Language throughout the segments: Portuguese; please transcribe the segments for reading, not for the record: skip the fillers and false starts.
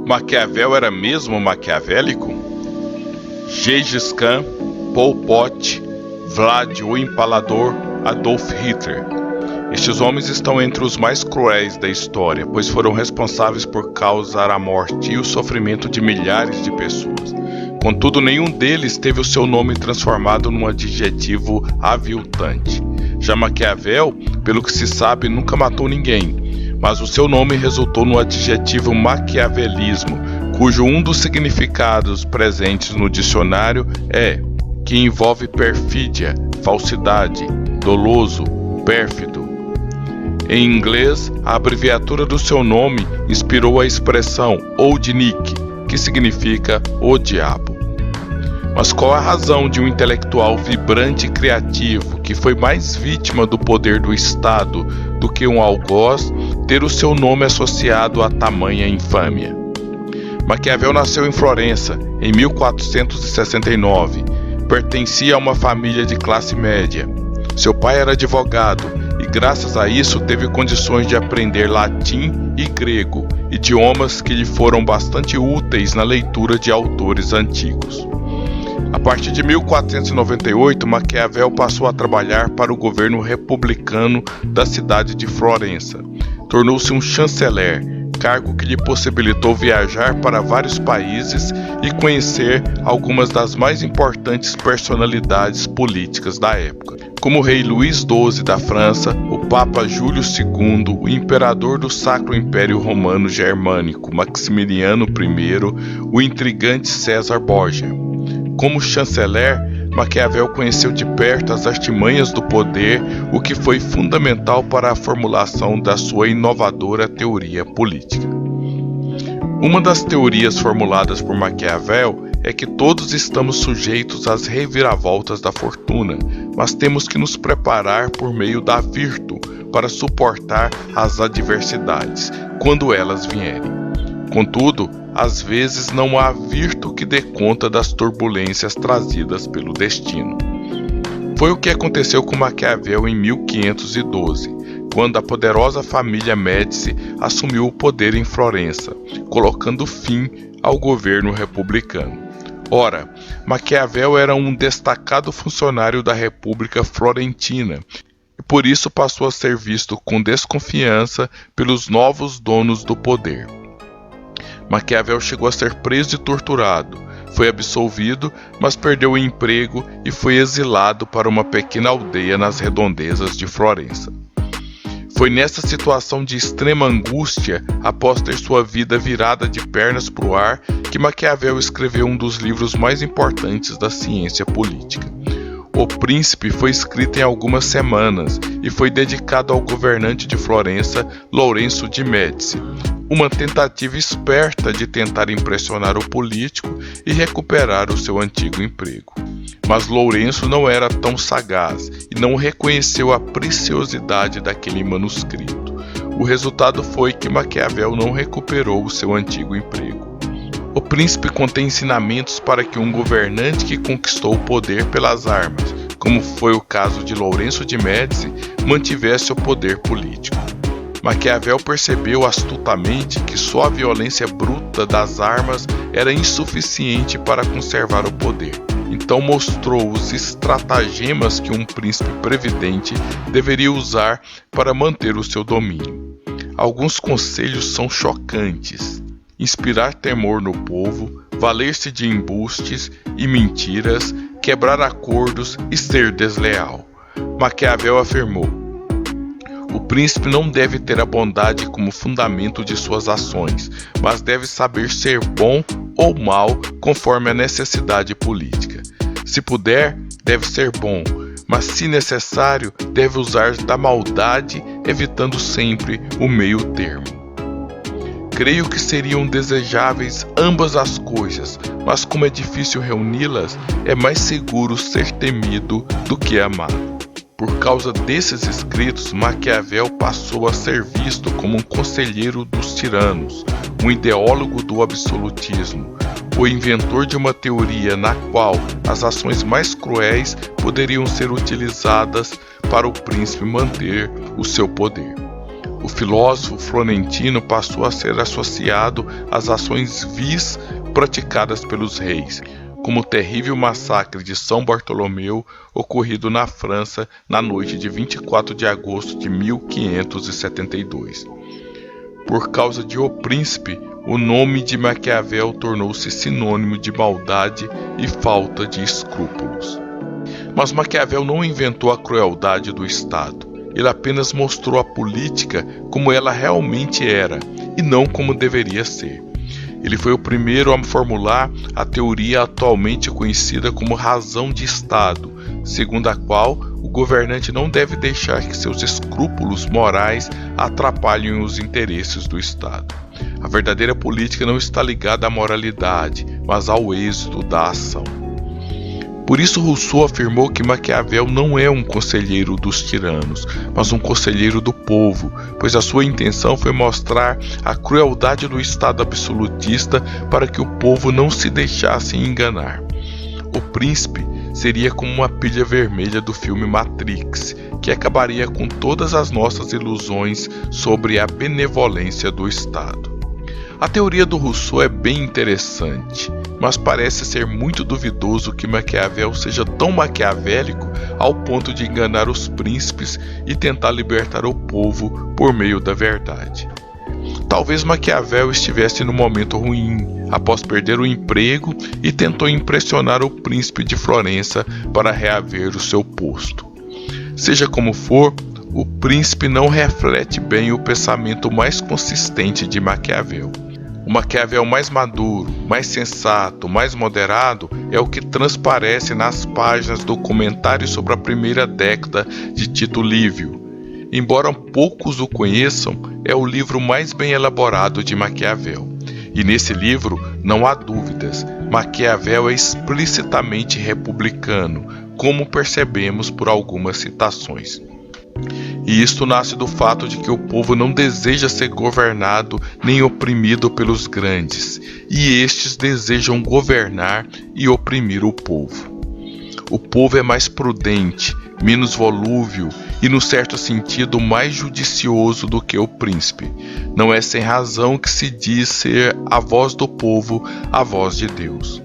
Maquiavel era mesmo maquiavélico? Gengis Khan, Pol Pot, Vlad o Empalador, Adolf Hitler. Estes homens estão entre os mais cruéis da história, pois foram responsáveis por causar a morte e o sofrimento de milhares de pessoas. Contudo, nenhum deles teve o seu nome transformado num adjetivo aviltante. Já Maquiavel, pelo que se sabe, nunca matou ninguém, mas o seu nome resultou no adjetivo maquiavelismo, cujo um dos significados presentes no dicionário é que envolve perfídia, falsidade, doloso, pérfido. Em inglês, a abreviatura do seu nome inspirou a expressão Old Nick, que significa o diabo. Mas qual a razão de um intelectual vibrante e criativo, que foi mais vítima do poder do Estado do que um algoz, ter o seu nome associado a tamanha infâmia? Maquiavel nasceu em Florença, em 1469. Pertencia a uma família de classe média. Seu pai era advogado e, graças a isso, teve condições de aprender latim e grego, idiomas que lhe foram bastante úteis na leitura de autores antigos. A partir de 1498, Maquiavel passou a trabalhar para o governo republicano da cidade de Florença. Tornou-se um chanceler, cargo que lhe possibilitou viajar para vários países e conhecer algumas das mais importantes personalidades políticas da época, como o rei Luís XII da França, o Papa Júlio II, o imperador do Sacro Império Romano Germânico Maximiliano I, o intrigante César Borgia. Como chanceler, Maquiavel conheceu de perto as artimanhas do poder, o que foi fundamental para a formulação da sua inovadora teoria política. Uma das teorias formuladas por Maquiavel é que todos estamos sujeitos às reviravoltas da fortuna, mas temos que nos preparar por meio da virtu para suportar as adversidades, quando elas vierem. Contudo, às vezes não há virtu que dê conta das turbulências trazidas pelo destino. Foi o que aconteceu com Maquiavel em 1512, quando a poderosa família Médici assumiu o poder em Florença, colocando fim ao governo republicano. Ora, Maquiavel era um destacado funcionário da República Florentina e por isso passou a ser visto com desconfiança pelos novos donos do poder. Maquiavel chegou a ser preso e torturado, foi absolvido, mas perdeu o emprego e foi exilado para uma pequena aldeia nas redondezas de Florença. Foi nessa situação de extrema angústia, após ter sua vida virada de pernas para o ar, que Maquiavel escreveu um dos livros mais importantes da ciência política. O Príncipe foi escrito em algumas semanas e foi dedicado ao governante de Florença, Lourenço de Médici, uma tentativa esperta de tentar impressionar o político e recuperar o seu antigo emprego. Mas Lourenço não era tão sagaz e não reconheceu a preciosidade daquele manuscrito. O resultado foi que Maquiavel não recuperou o seu antigo emprego. O Príncipe contém ensinamentos para que um governante que conquistou o poder pelas armas, como foi o caso de Lourenço de Médici, mantivesse o poder político. Maquiavel percebeu astutamente que só a violência bruta das armas era insuficiente para conservar o poder. Então mostrou os estratagemas que um príncipe previdente deveria usar para manter o seu domínio. Alguns conselhos são chocantes: inspirar temor no povo, valer-se de embustes e mentiras, quebrar acordos e ser desleal. Maquiavel afirmou: o príncipe não deve ter a bondade como fundamento de suas ações, mas deve saber ser bom ou mal conforme a necessidade política. Se puder, deve ser bom, mas se necessário, deve usar da maldade, evitando sempre o meio termo. Creio que seriam desejáveis ambas as coisas, mas como é difícil reuni-las, é mais seguro ser temido do que amado. Por causa desses escritos, Maquiavel passou a ser visto como um conselheiro dos tiranos, um ideólogo do absolutismo, o inventor de uma teoria na qual as ações mais cruéis poderiam ser utilizadas para o príncipe manter o seu poder. O filósofo florentino passou a ser associado às ações vis praticadas pelos reis, como o terrível massacre de São Bartolomeu ocorrido na França na noite de 24 de agosto de 1572. Por causa de O Príncipe, o nome de Maquiavel tornou-se sinônimo de maldade e falta de escrúpulos. Mas Maquiavel não inventou a crueldade do Estado. Ele apenas mostrou a política como ela realmente era, e não como deveria ser. Ele foi o primeiro a formular a teoria atualmente conhecida como razão de Estado, segundo a qual o governante não deve deixar que seus escrúpulos morais atrapalhem os interesses do Estado. A verdadeira política não está ligada à moralidade, mas ao êxito da ação. Por isso Rousseau afirmou que Maquiavel não é um conselheiro dos tiranos, mas um conselheiro do povo, pois a sua intenção foi mostrar a crueldade do Estado absolutista para que o povo não se deixasse enganar. O príncipe seria como uma pilha vermelha do filme Matrix, que acabaria com todas as nossas ilusões sobre a benevolência do Estado. A teoria do Rousseau é bem interessante, mas parece ser muito duvidoso que Maquiavel seja tão maquiavélico ao ponto de enganar os príncipes e tentar libertar o povo por meio da verdade. Talvez Maquiavel estivesse no momento ruim, após perder o emprego, e tentou impressionar o príncipe de Florença para reaver o seu posto. Seja como for, o príncipe não reflete bem o pensamento mais consistente de Maquiavel. O Maquiavel mais maduro, mais sensato, mais moderado é o que transparece nas páginas do comentário sobre a primeira década de Tito Livio. Embora poucos o conheçam, é o livro mais bem elaborado de Maquiavel. E nesse livro, não há dúvidas, Maquiavel é explicitamente republicano, como percebemos por algumas citações. E isto nasce do fato de que o povo não deseja ser governado nem oprimido pelos grandes, e estes desejam governar e oprimir o povo. O povo é mais prudente, menos volúvel e, no certo sentido, mais judicioso do que o príncipe. Não é sem razão que se diz ser a voz do povo a voz de Deus.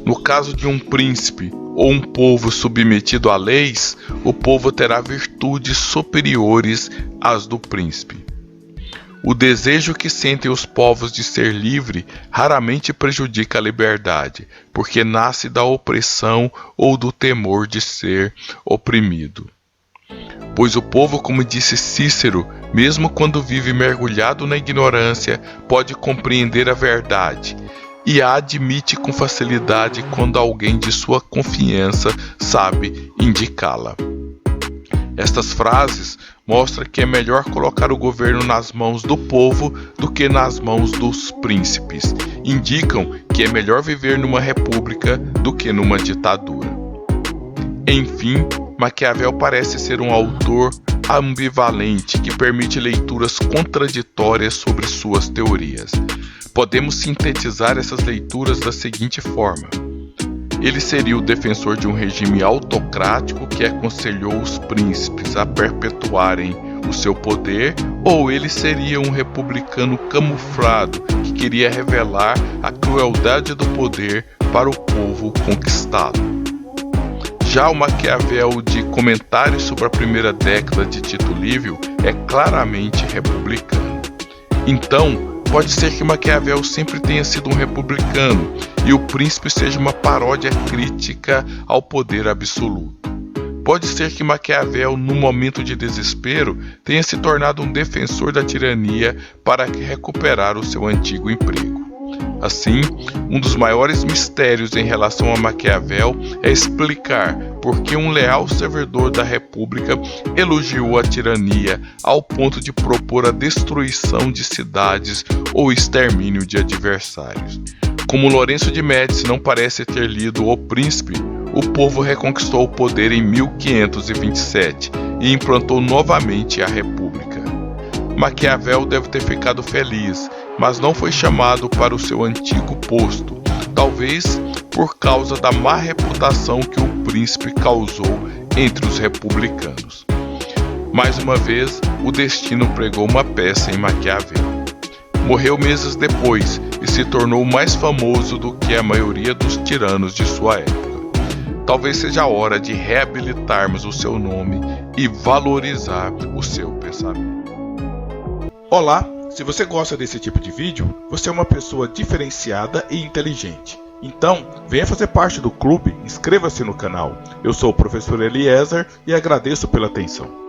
No caso de um príncipe ou um povo submetido a leis, o povo terá virtudes superiores às do príncipe. O desejo que sentem os povos de ser livre raramente prejudica a liberdade, porque nasce da opressão ou do temor de ser oprimido. Pois o povo, como disse Cícero, mesmo quando vive mergulhado na ignorância, pode compreender a verdade, e a admite com facilidade quando alguém de sua confiança sabe indicá-la. Estas frases mostram que é melhor colocar o governo nas mãos do povo do que nas mãos dos príncipes. Indicam que é melhor viver numa república do que numa ditadura. Enfim, Maquiavel parece ser um autor ambivalente que permite leituras contraditórias sobre suas teorias. Podemos sintetizar essas leituras da seguinte forma: ele seria o defensor de um regime autocrático que aconselhou os príncipes a perpetuarem o seu poder, ou ele seria um republicano camuflado que queria revelar a crueldade do poder para o povo conquistado. Já o Maquiavel de Comentários sobre a primeira década de Tito Livio é claramente republicano. Então, pode ser que Maquiavel sempre tenha sido um republicano e o príncipe seja uma paródia crítica ao poder absoluto. Pode ser que Maquiavel, num momento de desespero, tenha se tornado um defensor da tirania para recuperar o seu antigo emprego. Assim, um dos maiores mistérios em relação a Maquiavel é explicar por que um leal servidor da República elogiou a tirania ao ponto de propor a destruição de cidades ou o extermínio de adversários. Como Lourenço de Médici não parece ter lido O Príncipe, o povo reconquistou o poder em 1527 e implantou novamente a República. Maquiavel deve ter ficado feliz, mas não foi chamado para o seu antigo posto, talvez por causa da má reputação que o príncipe causou entre os republicanos. Mais uma vez, o destino pregou uma peça em Maquiavel. Morreu meses depois e se tornou mais famoso do que a maioria dos tiranos de sua época. Talvez seja a hora de reabilitarmos o seu nome e valorizar o seu pensamento. Olá, se você gosta desse tipo de vídeo, você é uma pessoa diferenciada e inteligente. Então, venha fazer parte do clube, inscreva-se no canal. Eu sou o professor Eliezer e agradeço pela atenção.